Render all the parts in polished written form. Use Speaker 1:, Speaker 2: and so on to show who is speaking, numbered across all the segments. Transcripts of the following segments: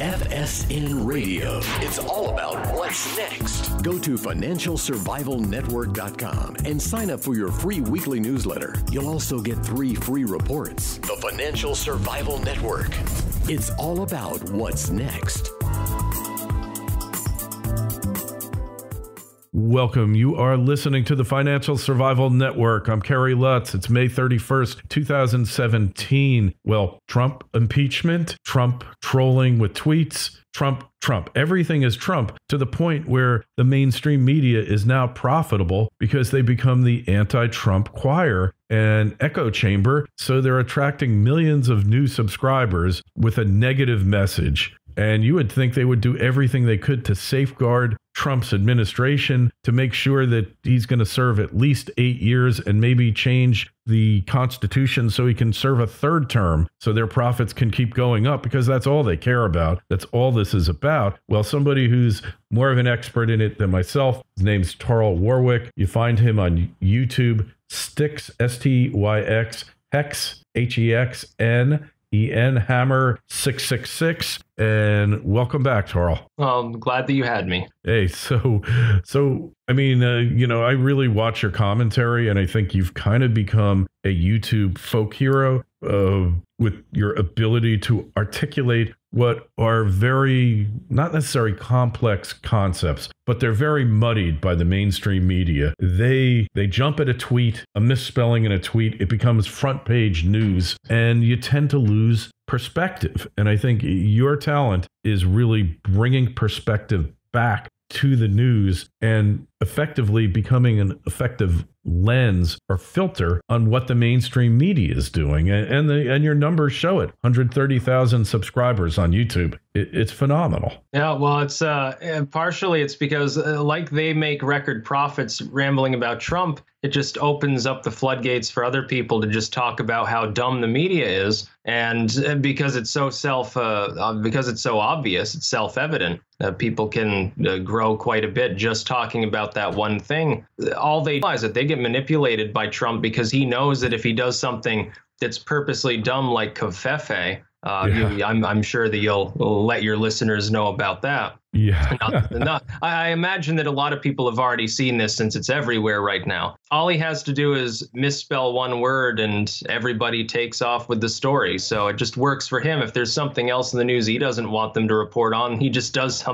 Speaker 1: FSN Radio. It's all about what's next. Go to financialsurvivalnetwork.com and sign up for your free weekly newsletter. You'll also get 3 free reports. The Financial Survival Network. It's all about what's next.
Speaker 2: Welcome. You are listening to the Financial Survival Network. I'm Kerry Lutz. It's May 31st, 2017. Well, Trump impeachment, Trump trolling with tweets, Trump. Everything is Trump, to the point where the mainstream media is now profitable because they become the anti-Trump choir and echo chamber. So they're attracting millions of new subscribers with a negative message. And you would think they would do everything they could to safeguard Trump's administration, to make sure that he's going to serve at least 8 years and maybe change the Constitution so he can serve a 3rd term so their profits can keep going up, because that's all they care about. That's all this is about. Well, somebody who's more of an expert in it than myself, his name's Tarl Warwick. You find him on YouTube, Styx, S-T-Y-X, Hex, H-E-X-N. Hammer 666, and welcome back, Tarl.
Speaker 3: Well, I'm glad that you had me.
Speaker 2: Hey, so I mean, I really watch your commentary, and I think you've kind of become a YouTube folk hero with your ability to articulate what are very, not necessarily complex concepts, but they're very muddied by the mainstream media. They jump at a tweet, a misspelling in a tweet, it becomes front page news, and you tend to lose perspective. And I think your talent is really bringing perspective back to the news and effectively becoming an effective lens or filter on what the mainstream media is doing. And your numbers show it. 130,000 subscribers on YouTube. It's phenomenal.
Speaker 3: Yeah, well, it's partially it's because like they make record profits rambling about Trump, it just opens up the floodgates for other people to just talk about how dumb the media is. And because it's so because it's so obvious, it's self-evident. People can grow quite a bit just talking about that one thing. All they realize that they get manipulated by Trump because he knows that if he does something that's purposely dumb like covfefe, I'm sure that you'll let your listeners know about that.
Speaker 2: Yeah.
Speaker 3: I imagine that a lot of people have already seen this since it's everywhere right now. All he has to do is misspell one word and everybody takes off with the story. So it just works for him. If there's something else in the news he doesn't want them to report on, he just does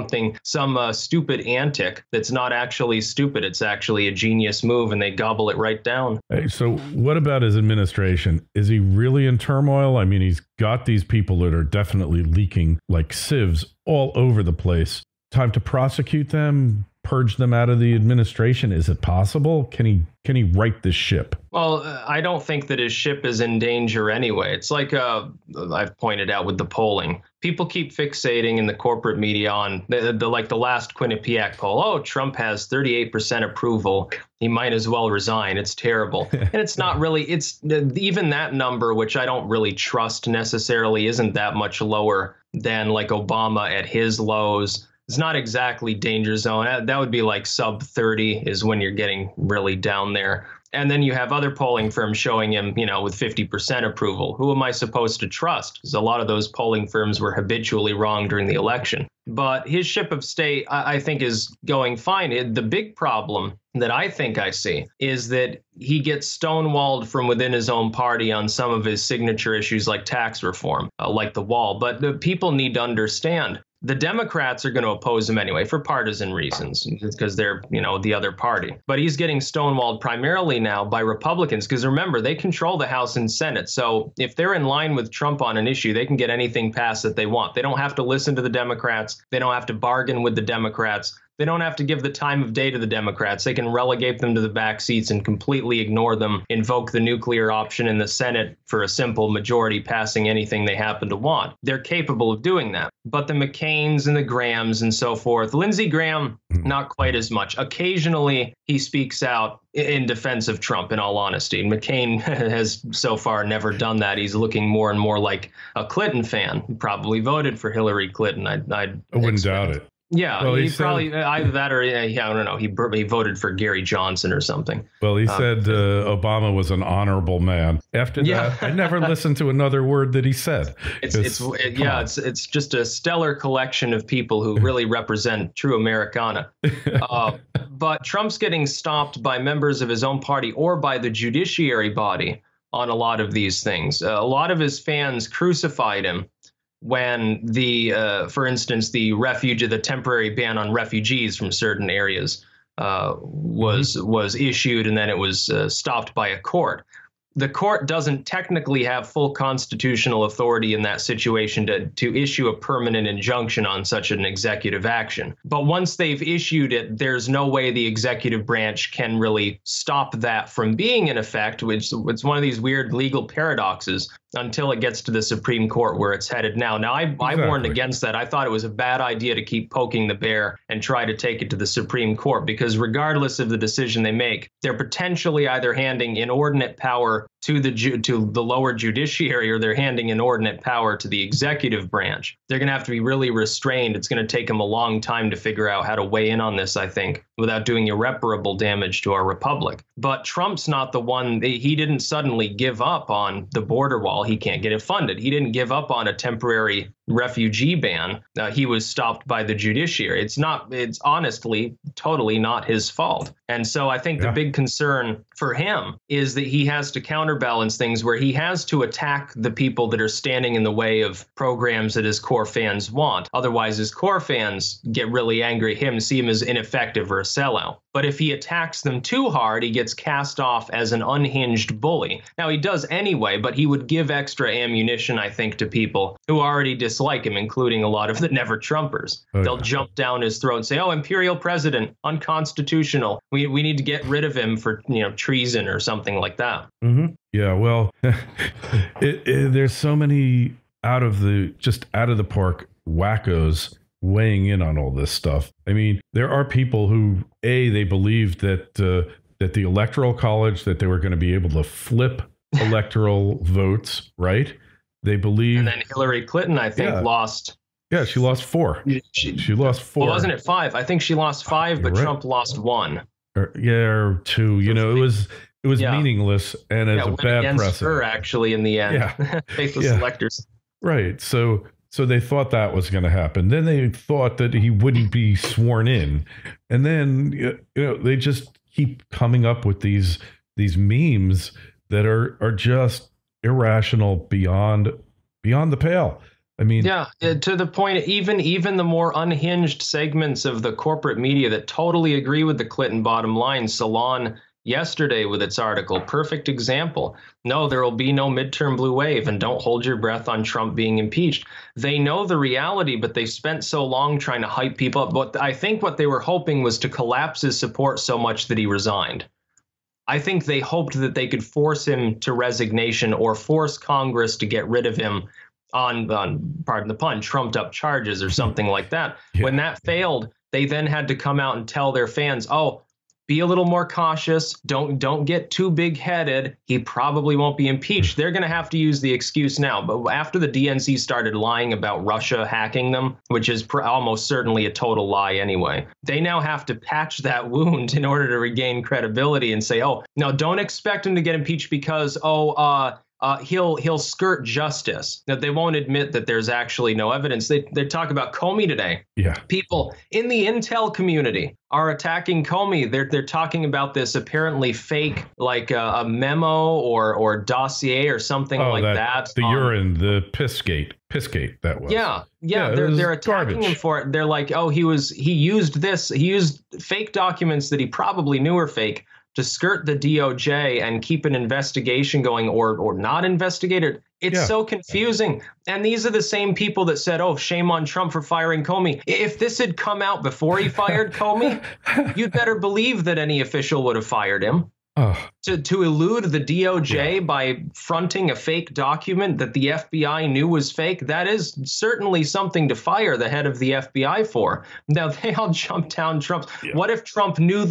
Speaker 3: some stupid antic that's not actually stupid. It's actually a genius move, and they gobble it right down.
Speaker 2: Hey, so what about his administration? Is he really in turmoil? I mean, he's got these people that are definitely leaking like sieves all over the place. Time to prosecute them, purge them out of the administration. Is it possible? Can he right this ship?
Speaker 3: Well, I don't think that his ship is in danger anyway. It's like I've pointed out with the polling. People keep fixating in the corporate media on the last Quinnipiac poll. Oh, Trump has 38% approval. He might as well resign. It's terrible. And it's not really. It's even that number, which I don't really trust necessarily, isn't that much lower than like Obama at his lows. It's not exactly danger zone. That would be like sub 30 is when you're getting really down there. And then you have other polling firms showing him, with 50% approval. Who am I supposed to trust? Because a lot of those polling firms were habitually wrong during the election. But his ship of state, I think, is going fine. The big problem that I think I see is that he gets stonewalled from within his own party on some of his signature issues like tax reform, like the wall. But the people need to understand the Democrats are going to oppose him anyway for partisan reasons because they're, the other party. But he's getting stonewalled primarily now by Republicans because remember, they control the House and Senate. So if they're in line with Trump on an issue, they can get anything passed that they want. They don't have to listen to the Democrats. They don't have to bargain with the Democrats. They don't have to give the time of day to the Democrats. They can relegate them to the back seats and completely ignore them, invoke the nuclear option in the Senate for a simple majority passing anything they happen to want. They're capable of doing that. But the McCains and the Grahams and so forth, Lindsey Graham, not quite as much. Occasionally, he speaks out in defense of Trump, in all honesty. McCain has so far never done that. He's looking more and more like a Clinton fan. He probably voted for Hillary Clinton.
Speaker 2: I wouldn't doubt it.
Speaker 3: Yeah,
Speaker 2: Well,
Speaker 3: he
Speaker 2: said,
Speaker 3: probably either that or I don't know. He voted for Gary Johnson or something.
Speaker 2: Well, he said Obama was an honorable man. After that, I never listened to another word that he said.
Speaker 3: It's just a stellar collection of people who really represent true Americana. But Trump's getting stopped by members of his own party or by the judiciary body on a lot of these things. A lot of his fans crucified him when for instance, the temporary ban on refugees from certain areas was issued, and then it was stopped by a court. The court doesn't technically have full constitutional authority in that situation to issue a permanent injunction on such an executive action. But once they've issued it, there's no way the executive branch can really stop that from being in effect, which it's one of these weird legal paradoxes until it gets to the Supreme Court where it's headed now. Now, I warned against that. I thought it was a bad idea to keep poking the bear and try to take it to the Supreme Court, because regardless of the decision they make, they're potentially either handing inordinate power to the lower judiciary, or they're handing inordinate power to the executive branch. They're going to have to be really restrained. It's going to take them a long time to figure out how to weigh in on this, I think, without doing irreparable damage to our republic. But Trump's not the one. He didn't suddenly give up on the border wall. He can't get it funded. He didn't give up on a temporary refugee ban. He was stopped by the judiciary. It's honestly totally not his fault. And so I think the big concern for him is that he has to counterbalance things where he has to attack the people that are standing in the way of programs that his core fans want. Otherwise, his core fans get really angry at him, see him as ineffective or a sellout. But if he attacks them too hard, he gets cast off as an unhinged bully. Now, he does anyway, but he would give extra ammunition, I think, to people who already dislike him, including a lot of the never-Trumpers. They'll jump down his throat and say, oh, imperial president, unconstitutional. We need to get rid of him for treason or something like that.
Speaker 2: Mm-hmm. Yeah, well, there's so many out of the park wackos weighing in on all this stuff. I mean, there are people who, they believed that the Electoral College, that they were going to be able to flip electoral votes, right? They believe. And
Speaker 3: then Hillary Clinton, I think, lost.
Speaker 2: Yeah, she lost 4. She lost 4.
Speaker 3: Well, wasn't it 5? I think she lost 5, but Trump lost 1.
Speaker 2: Or 2. It was meaningless and as a bad precedent.
Speaker 3: Her, actually, in the end. Yeah. Faithless electors.
Speaker 2: Right. So they thought that was going to happen. Then they thought that he wouldn't be sworn in. And then, they just keep coming up with these memes that are just irrational beyond the pale. I mean,
Speaker 3: to the point, even the more unhinged segments of the corporate media that totally agree with the Clinton bottom line, Salon yesterday with its article, perfect example. No, there will be no midterm blue wave, and don't hold your breath on Trump being impeached. They know the reality, but they spent so long trying to hype people up. But I think what they were hoping was to collapse his support so much that he resigned. I think they hoped that they could force him to resignation or force Congress to get rid of him on pardon the pun, trumped up charges or something like that. Yeah. When that failed, they then had to come out and tell their fans, oh, be a little more cautious. Don't get too big-headed. He probably won't be impeached. They're going to have to use the excuse now. But after the DNC started lying about Russia hacking them, which is almost certainly a total lie anyway, they now have to patch that wound in order to regain credibility and say, oh, no, don't expect him to get impeached because, he'll skirt justice. That they won't admit that there's actually no evidence. They talk about Comey today.
Speaker 2: Yeah.
Speaker 3: People in the intel community are attacking Comey. They're talking about this apparently fake, like a memo or dossier or something like that.
Speaker 2: The urine, the Pissgate, that was.
Speaker 3: Yeah. They're attacking him for it. They're like, oh, he used fake documents that he probably knew were fake to skirt the DOJ and keep an investigation going or not investigate it. It's so confusing. And these are the same people that said, oh, shame on Trump for firing Comey. If this had come out before he fired Comey, you'd better believe that any official would have fired him. To elude the DOJ by fronting a fake document that the FBI knew was fake, that is certainly something to fire the head of the FBI for. Now, they all jump down Trump. Yeah. What if Trump knew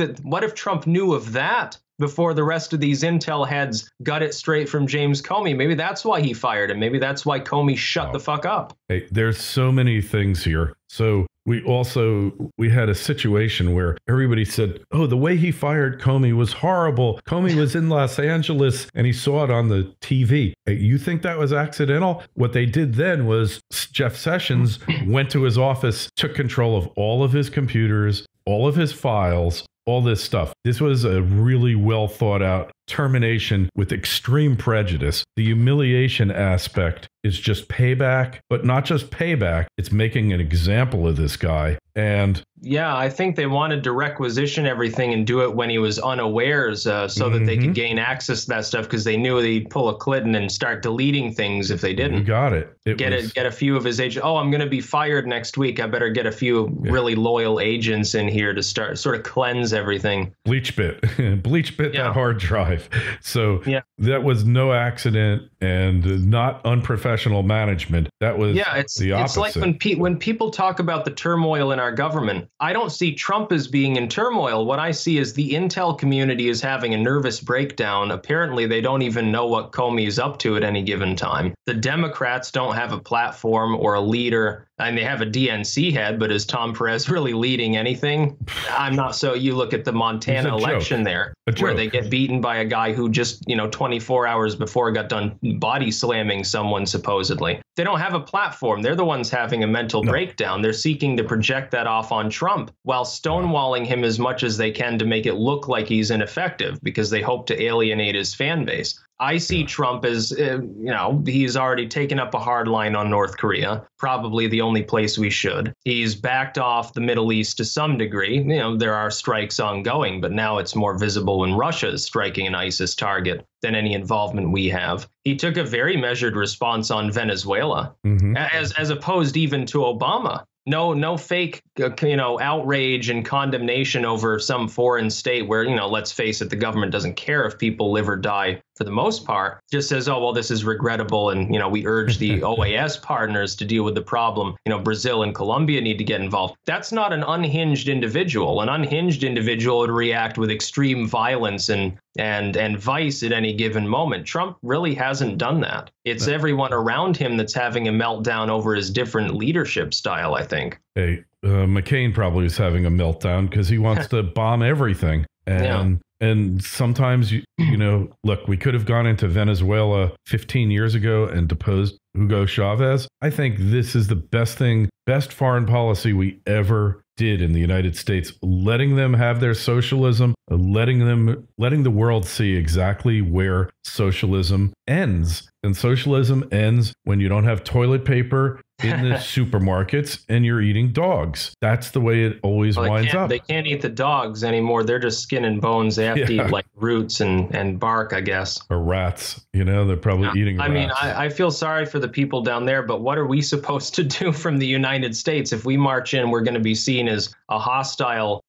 Speaker 3: of that before the rest of these intel heads got it straight from James Comey? Maybe that's why he fired him. Maybe that's why Comey shut the fuck up.
Speaker 2: Hey, there's so many things here. So we had a situation where everybody said, oh, the way he fired Comey was horrible. Comey was in Los Angeles and he saw it on the TV. Hey, you think that was accidental? What they did then was Jeff Sessions went to his office, took control of all of his computers, all of his files, all this stuff. This was a really well thought out termination with extreme prejudice. The humiliation aspect is just payback, but not just payback. It's making an example of this guy. And
Speaker 3: yeah, I think they wanted to requisition everything and do it when he was unawares so that they could gain access to that stuff because they knew he'd pull a Clinton and start deleting things if they didn't.
Speaker 2: You got it.
Speaker 3: Get a few of his agents. Oh, I'm going to be fired next week. I better get a few really loyal agents in here to start sort of cleanse everything.
Speaker 2: Bleach bit that hard drive. So that was no accident and not unprofessional management. That was the opposite.
Speaker 3: It's like when people talk about the turmoil in our government, I don't see Trump as being in turmoil. What I see is the intel community is having a nervous breakdown. Apparently, they don't even know what Comey is up to at any given time. The Democrats don't have a platform or a leader. And they have a DNC head, but is Tom Perez really leading anything? I'm not. So you look at the Montana election there, where they get beaten by a guy who just, 24 hours before got done body slamming someone, supposedly. They don't have a platform. They're the ones having a mental breakdown. They're seeking to project that off on Trump while stonewalling him as much as they can to make it look like he's ineffective because they hope to alienate his fan base. I see Trump as, he's already taken up a hard line on North Korea, probably the only place we should. He's backed off the Middle East to some degree. There are strikes ongoing, but now it's more visible when Russia is striking an ISIS target than any involvement we have. He took a very measured response on Venezuela, as opposed even to Obama. No fake, outrage and condemnation over some foreign state where, let's face it, the government doesn't care if people live or die for the most part. Just says, oh, well, this is regrettable. And, we urge the OAS partners to deal with the problem. Brazil and Colombia need to get involved. That's not an unhinged individual. An unhinged individual would react with extreme violence and vice at any given moment. Trump really hasn't done that. It's everyone around him that's having a meltdown over his different leadership style, I think.
Speaker 2: Hey, McCain probably is having a meltdown because he wants to bomb everything. And sometimes, look, we could have gone into Venezuela 15 years ago and deposed Hugo Chavez. I think this is the best foreign policy we ever did in the United States, letting them have their socialism, letting the world see exactly where socialism ends. And socialism ends when you don't have toilet paper in the supermarkets and you're eating dogs. That's the way it always winds up.
Speaker 3: They can't eat the dogs anymore. They're just skin and bones. They have to eat like roots and bark, I guess.
Speaker 2: Or rats. They're probably eating rats.
Speaker 3: I mean, I feel sorry for the people down there, but what are we supposed to do from the United States? If we march in, we're going to be seen as a hostile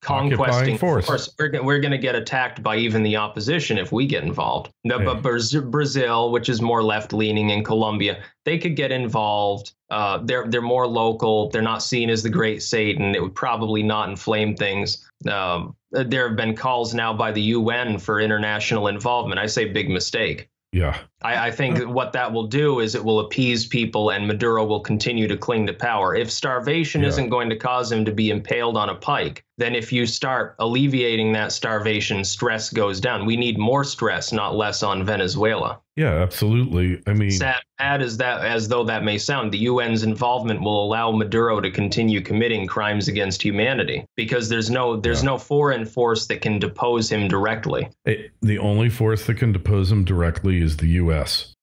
Speaker 3: conquesting force. We're going to get attacked by even the opposition if we get involved. No, but Brazil, which is more left-leaning, and Colombia, they could get involved. They're more local. They're not seen as the great Satan. It would probably not inflame things. There have been calls now by the UN for international involvement. I say big mistake.
Speaker 2: Yeah.
Speaker 3: I think what that will do is it will appease people and Maduro will continue to cling to power. If starvation isn't going to cause him to be impaled on a pike, then if you start alleviating that starvation, stress goes down. We need more stress, not less, on Venezuela.
Speaker 2: Yeah, absolutely. I mean,
Speaker 3: sad as though that may sound, the UN's involvement will allow Maduro to continue committing crimes against humanity because there's no foreign force that can depose him directly.
Speaker 2: The only force that can depose him directly is the U.S.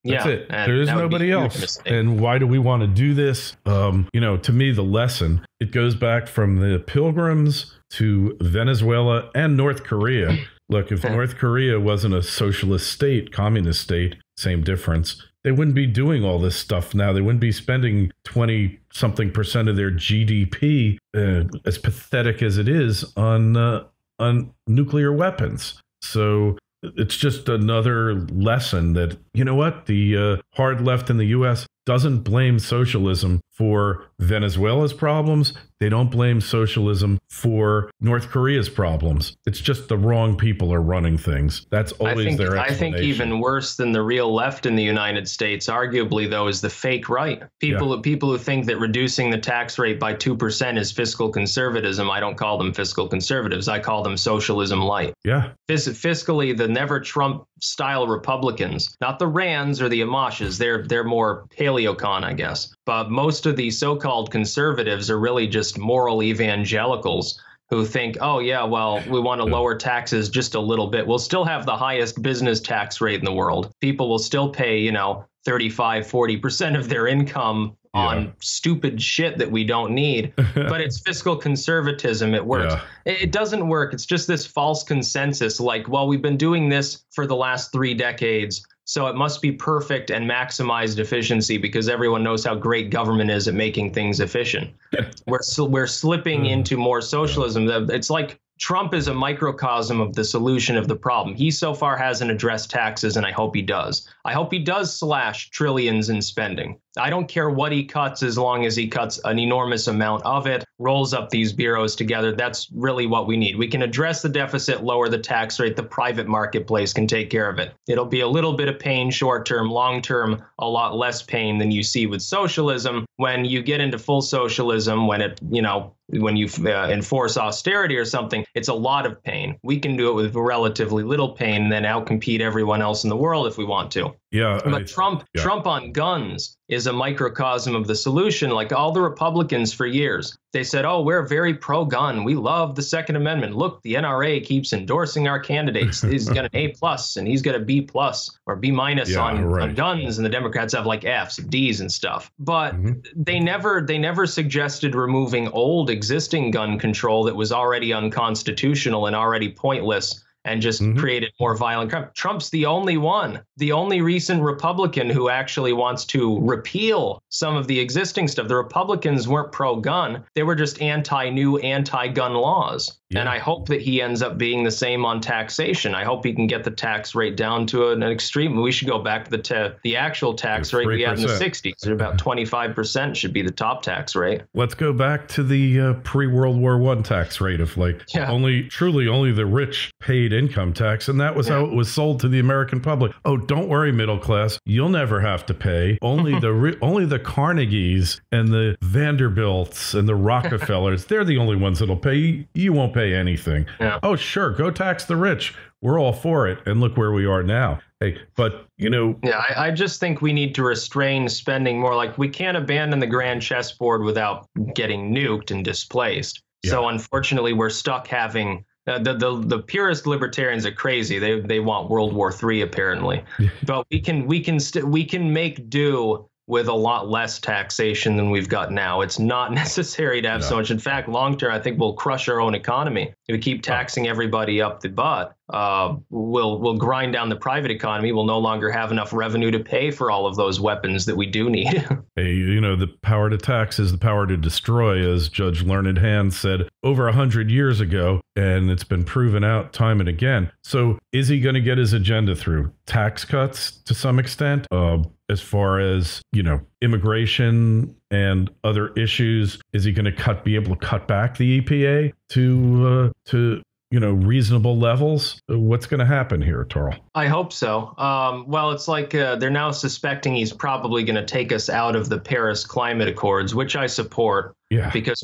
Speaker 2: That's it. There is nobody else. And why do we want to do this? To me, the lesson, it goes back from the Pilgrims to Venezuela and North Korea. Look, if North Korea wasn't a socialist state, communist state, same difference, they wouldn't be doing all this stuff now. They wouldn't be spending 20-something% of their GDP, as pathetic as it is, on nuclear weapons. So it's just another lesson that, the hard left in the U.S. doesn't blame socialism for Venezuela's problems. They don't blame socialism for North Korea's problems. It's just the wrong people are running things. That's always their explanation.
Speaker 3: I think even worse than the real left in the United States, arguably, though, is the fake right. People who think that reducing the tax rate by 2% is fiscal conservatism. I don't call them fiscal conservatives. I call them socialism light.
Speaker 2: Yeah.
Speaker 3: Fiscally, the never Trump style Republicans, not the Rands or the Amashes, they're more paleocon, I guess. But most of the so-called conservatives are really just moral evangelicals who think, oh, yeah, well, we want to lower taxes just a little bit. We'll still have the highest business tax rate in the world. People will still pay, 35-40% of their income on stupid shit that we don't need. But it's fiscal conservatism. It works. It doesn't work. It's just this false consensus like, well, we've been doing this for the last 3 decades, so it must be perfect and maximized efficiency because everyone knows how great government is at making things efficient. We're slipping into more socialism. It's like Trump is a microcosm of the solution of the problem. He so far hasn't addressed taxes, and I hope he does. I hope he does slash trillions in spending. I don't care what he cuts as long as he cuts an enormous amount of it, rolls up these bureaus together. That's really what we need. We can address the deficit, lower the tax rate. The private marketplace can take care of it. It'll be a little bit of pain short term, long term, a lot less pain than you see with socialism. When you get into full socialism, when you enforce austerity or something, it's a lot of pain. We can do it with relatively little pain and then outcompete everyone else in the world if we want to. But Trump on guns is a microcosm of the solution. Like all the Republicans for years, they said, oh, we're very pro-gun. We love the Second Amendment. Look, the NRA keeps endorsing our candidates. He's got an A+ and he's got a B+ or B- on guns. And the Democrats have like Fs, Ds and stuff. But they never suggested removing old existing gun control that was already unconstitutional and already pointless and just created more violent crime. Trump's the only recent Republican who actually wants to repeal some of the existing stuff. The Republicans weren't pro-gun. They were just anti-gun laws. And I hope that he ends up being the same on taxation. I hope he can get the tax rate down to an extreme. We should go back to the actual tax rate we had in the 60s. About 25% should be the top tax rate.
Speaker 2: Let's go back to the pre-World War I tax rate of only the rich paid income tax. And that was how it was sold to the American public. Oh, don't worry, middle class. You'll never have to pay. Only the Carnegies and the Vanderbilts and the Rockefellers, they're the only ones that'll pay. You won't pay anything. Oh, sure. Go tax the rich. We're all for it. And look where we are now. Hey, but,
Speaker 3: I just think we need to restrain spending more. Like we can't abandon the grand chessboard without getting nuked and displaced. So unfortunately, we're stuck having the purist libertarians are crazy. They want World War III, apparently. But we can make do with a lot less taxation than we've got now. It's not necessary to have so much. In fact, long term, I think we'll crush our own economy. If we keep taxing everybody up the butt, we'll grind down the private economy. We'll no longer have enough revenue to pay for all of those weapons that we do need.
Speaker 2: Hey, the power to tax is the power to destroy, as Judge Learned Hand said over 100 years ago, and it's been proven out time and again. So is he going to get his agenda through? Tax cuts to some extent? As far as, immigration and other issues, is he going to be able to cut back the EPA to reasonable levels? What's going to happen here, Tarl?
Speaker 3: I hope so. Well, it's like they're now suspecting he's probably going to take us out of the Paris Climate Accords, which I support. Because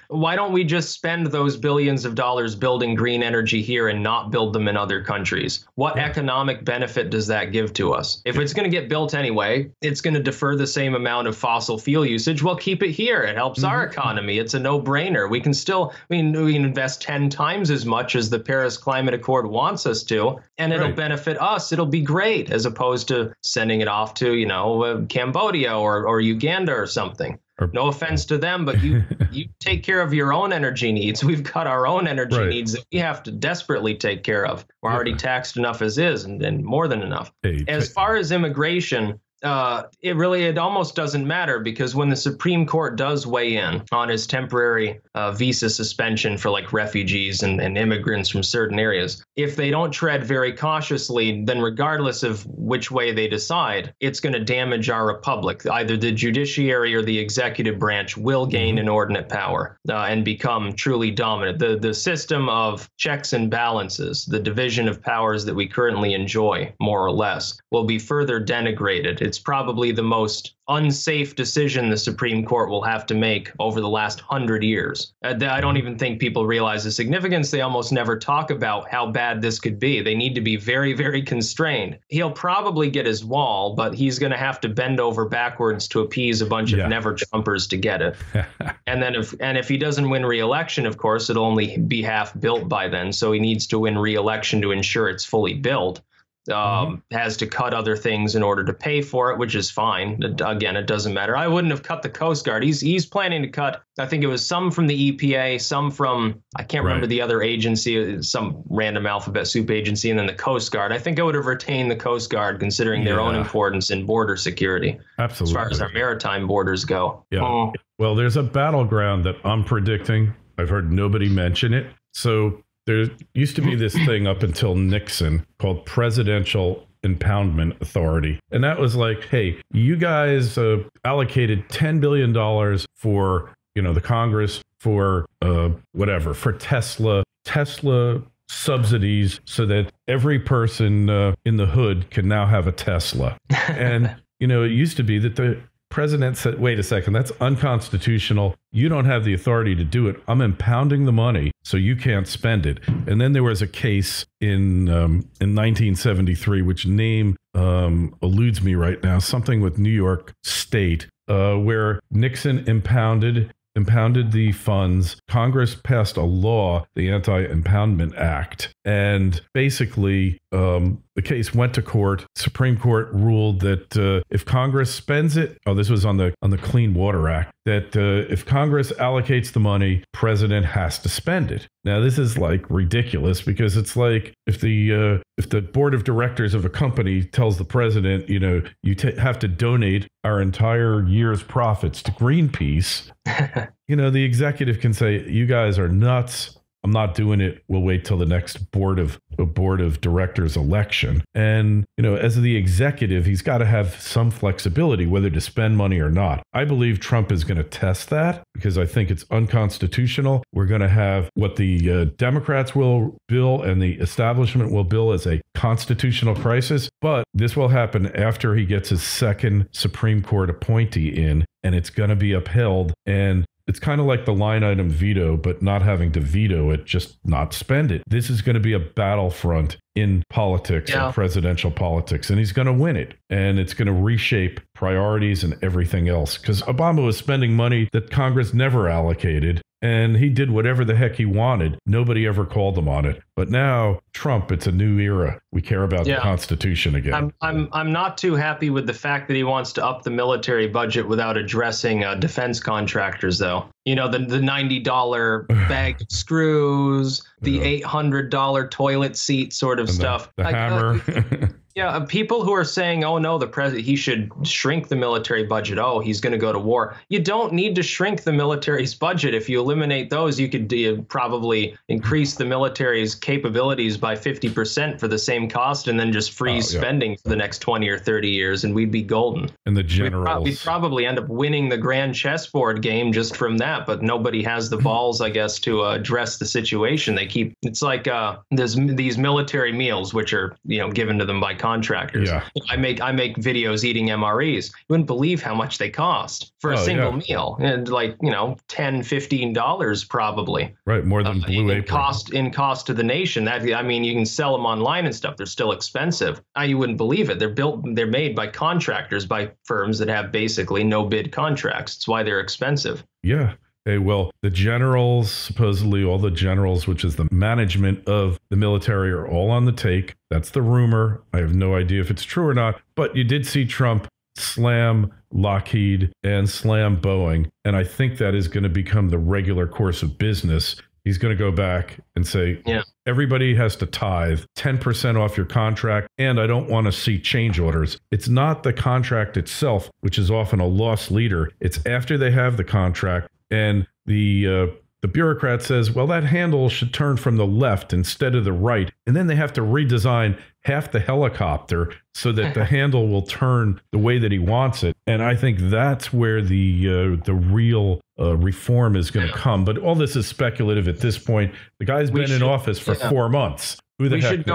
Speaker 3: why don't we just spend those billions of dollars building green energy here and not build them in other countries? What economic benefit does that give to us? If it's going to get built anyway, it's going to defer the same amount of fossil fuel usage. Well, keep it here. It helps our economy. It's a no-brainer. We can invest 10 times as much as the Paris Climate Accord wants us to, and it'll benefit us. It'll be great, as opposed to sending it off to, Cambodia or Uganda or something. No offense to them, but you take care of your own energy needs. We've got our own energy needs that we have to desperately take care of. We're already taxed enough as is, and more than enough. As far as immigration, it almost doesn't matter, because when the Supreme Court does weigh in on his temporary visa suspension for like refugees and immigrants from certain areas, if they don't tread very cautiously, then regardless of which way they decide, it's going to damage our republic. Either the judiciary or the executive branch will gain inordinate power and become truly dominant. The system of checks and balances, the division of powers that we currently enjoy, more or less, will be further denigrated. It's probably the most unsafe decision the Supreme Court will have to make over the last 100 years. I don't even think people realize the significance. They almost never talk about how bad this could be. They need to be very, very constrained. He'll probably get his wall, but he's going to have to bend over backwards to appease a bunch of never jumpers to get it. And then if he doesn't win re-election, of course, it'll only be half built by then. So he needs to win re-election to ensure it's fully built. Has to cut other things in order to pay for it, which is fine. Again, it doesn't matter. I wouldn't have cut the Coast Guard. He's planning to cut, I think it was some from the EPA, some from, I can't remember the other agency, some random alphabet soup agency, and then the Coast Guard. I think I would have retained the Coast Guard considering their own importance in border security. Absolutely. As far as our maritime borders go.
Speaker 2: Yeah. Well, there's a battleground that I'm predicting. I've heard nobody mention it. So there used to be this thing up until Nixon called Presidential Impoundment Authority. And that was like, hey, you guys allocated $10 billion for, the Congress for whatever, for Tesla subsidies so that every person in the hood can now have a Tesla. And, it used to be that the president said, wait a second, that's unconstitutional. You don't have the authority to do it. I'm impounding the money, so you can't spend it. And then there was a case in 1973, which name eludes me right now, something with New York State, where Nixon impounded the funds. Congress passed a law, the Anti-Impoundment Act, and basically the case went to court. Supreme Court ruled that if Congress spends it, this was on the Clean Water Act, that if Congress allocates the money, president has to spend it. Now, this is like ridiculous because it's like if the board of directors of a company tells the president, you have to donate our entire year's profits to Greenpeace, the executive can say, you guys are nuts. I'm not doing it. We'll wait till the next board of directors election. And, as the executive, he's got to have some flexibility whether to spend money or not. I believe Trump is going to test that because I think it's unconstitutional. We're going to have what the Democrats will bill and the establishment will bill as a constitutional crisis. But this will happen after he gets his second Supreme Court appointee in, and it's going to be upheld. And it's kind of like the line item veto, but not having to veto it, just not spend it. This is going to be a battlefront in politics and presidential politics, and he's going to win it. And it's going to reshape priorities and everything else. Because Obama was spending money that Congress never allocated, and he did whatever the heck he wanted. Nobody ever called him on it. But now, Trump, it's a new era. We care about the Constitution again.
Speaker 3: I'm not too happy with the fact that he wants to up the military budget without addressing defense contractors, though. The $90 bag of screws, the $800 toilet seat sort of stuff.
Speaker 2: The hammer.
Speaker 3: People who are saying, oh, no, he should shrink the military budget. Oh, he's going to go to war. You don't need to shrink the military's budget. If you eliminate those, you could probably increase the military's capabilities by 50% for the same cost and then just freeze spending for the next 20 or 30 years, and we'd be golden.
Speaker 2: And the generals.
Speaker 3: We'd probably end up winning the grand chessboard game just from that, but nobody has the balls, I guess, to address the situation. It's like there's these military meals, which are, given to them by contractors. I make videos eating MREs. You wouldn't believe how much they cost for a single meal, and like $10-15 probably.
Speaker 2: Right, more than Blue Apron.
Speaker 3: In cost to the nation. You can sell them online and stuff. They're still expensive. You wouldn't believe it. They're made by contractors, by firms that have basically no bid contracts. It's why they're expensive.
Speaker 2: Yeah. Hey, well, the generals, supposedly all the generals, which is the management of the military, are all on the take. That's the rumor. I have no idea if it's true or not. But you did see Trump slam Lockheed and slam Boeing. And I think that is going to become the regular course of business. He's going to go back and say, everybody has to tithe 10% off your contract, and I don't want to see change orders. It's not the contract itself, which is often a loss leader. It's after they have the contract and the the bureaucrat says, well, that handle should turn from the left instead of the right. And then they have to redesign half the helicopter so that the handle will turn the way that he wants it. And I think that's where the real reform is going to come. But all this is speculative at this point. The guy's been in office for 4 months. We should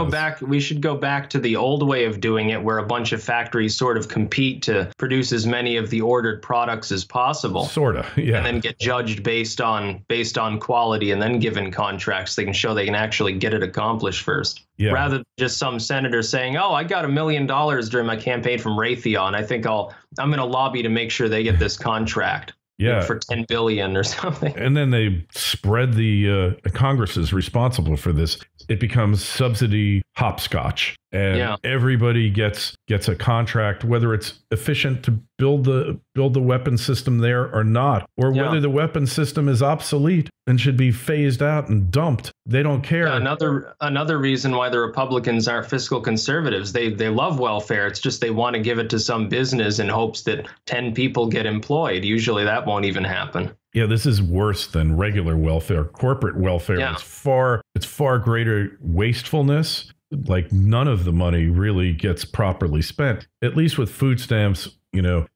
Speaker 2: go
Speaker 3: back to the old way of doing it, where a bunch of factories sort of compete to produce as many of the ordered products as possible.
Speaker 2: Sort of, yeah.
Speaker 3: And then get judged based on quality, and then given contracts they can show they can actually get it accomplished first. Yeah. Rather than just some senator saying, "Oh, I got $1 million during my campaign from Raytheon. I think I'm going to lobby to make sure they get this contract." Yeah, for $10 billion or something.
Speaker 2: And then they spread the Congress is responsible for this. It becomes subsidy hopscotch, and everybody gets a contract, whether it's efficient to build the weapon system there or not, or whether the weapon system is obsolete and should be phased out and dumped. They don't care.
Speaker 3: Another reason why the Republicans aren't fiscal conservatives. They love welfare. It's just they want to give it to some business in hopes that 10 people get employed. Usually that won't even happen.
Speaker 2: Yeah, this is worse than regular welfare. Corporate welfare is far greater wastefulness. Like, none of the money really gets properly spent. At least with food stamps,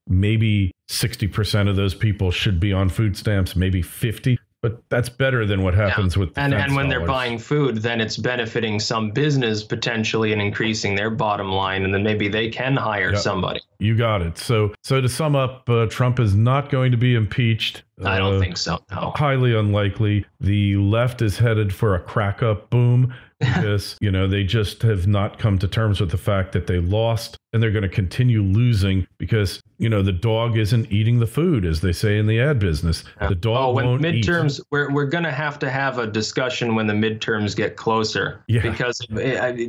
Speaker 2: maybe 60% of those people should be on food stamps, maybe 50%. But that's better than what happens with defense
Speaker 3: and when
Speaker 2: dollars.
Speaker 3: They're buying food, then it's benefiting some business potentially and increasing their bottom line, and then maybe they can hire somebody.
Speaker 2: You got it. So to sum up, Trump is not going to be impeached.
Speaker 3: I don't think so. No.
Speaker 2: Highly unlikely. The left is headed for a crack-up boom because, they just have not come to terms with the fact that they lost, and they're going to continue losing because, the dog isn't eating the food, as they say in the ad business. The dog won't
Speaker 3: midterms,
Speaker 2: eat.
Speaker 3: We're going to have a discussion when the midterms get closer. Yeah. Because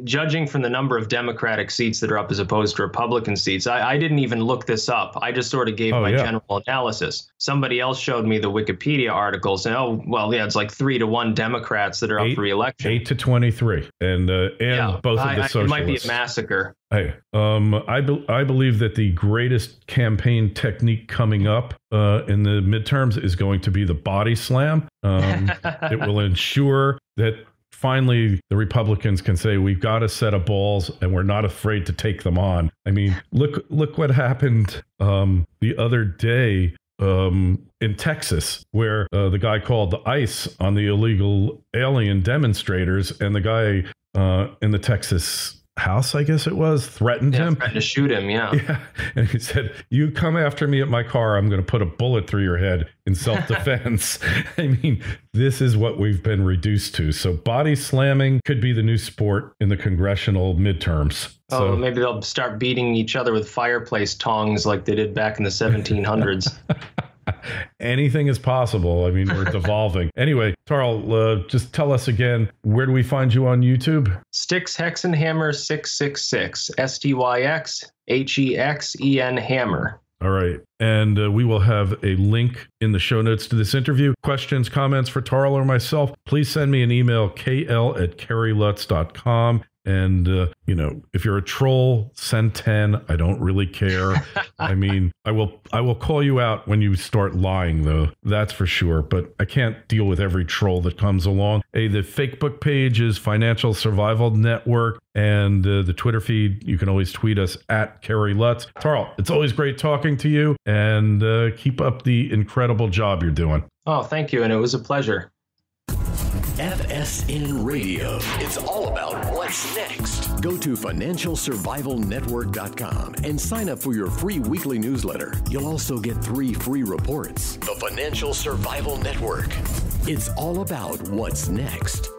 Speaker 3: judging from the number of Democratic seats that are up as opposed to Republican seats, I didn't even look this up. I just sort of gave my general analysis. Somebody else showed me the Wikipedia articles, and it's like 3-1 Democrats that are up for re-election.
Speaker 2: 8-23, and both of the socialists.
Speaker 3: It might be a massacre.
Speaker 2: Hey, I believe that the greatest campaign technique coming up in the midterms is going to be the body slam. It will ensure that finally the Republicans can say, we've got a set of balls and we're not afraid to take them on. I mean, look what happened the other day in Texas, where the guy called the ICE on the illegal alien demonstrators, and the guy in the Texas House, I guess it was, threatened him.
Speaker 3: Threatened to shoot him, yeah.
Speaker 2: And he said, you come after me at my car, I'm going to put a bullet through your head in self-defense. I mean, this is what we've been reduced to. So body slamming could be the new sport in the congressional midterms.
Speaker 3: So maybe they'll start beating each other with fireplace tongs like they did back in the 1700s.
Speaker 2: Anything is possible. I mean, we're devolving. Anyway, Tarl, just tell us again, where do we find you on YouTube?
Speaker 3: Styx Hexenhammer 666, STYXHEXEN Hammer.
Speaker 2: All right. And we will have a link in the show notes to this interview. Questions, comments for Tarl or myself, please send me an email, kl@kerrylutz.com. And, if you're a troll, send 10. I don't really care. I mean, I will call you out when you start lying, though. That's for sure. But I can't deal with every troll that comes along. Hey, the Facebook page is Financial Survival Network. And the Twitter feed, you can always tweet us at Kerry Lutz. Tarl, it's always great talking to you. And keep up the incredible job you're doing.
Speaker 3: Oh, thank you. And it was a pleasure.
Speaker 1: FSN Radio. It's all about what's next. Go to financialsurvivalnetwork.com and sign up for your free weekly newsletter. You'll also get 3 free reports. The Financial Survival Network. It's all about what's next.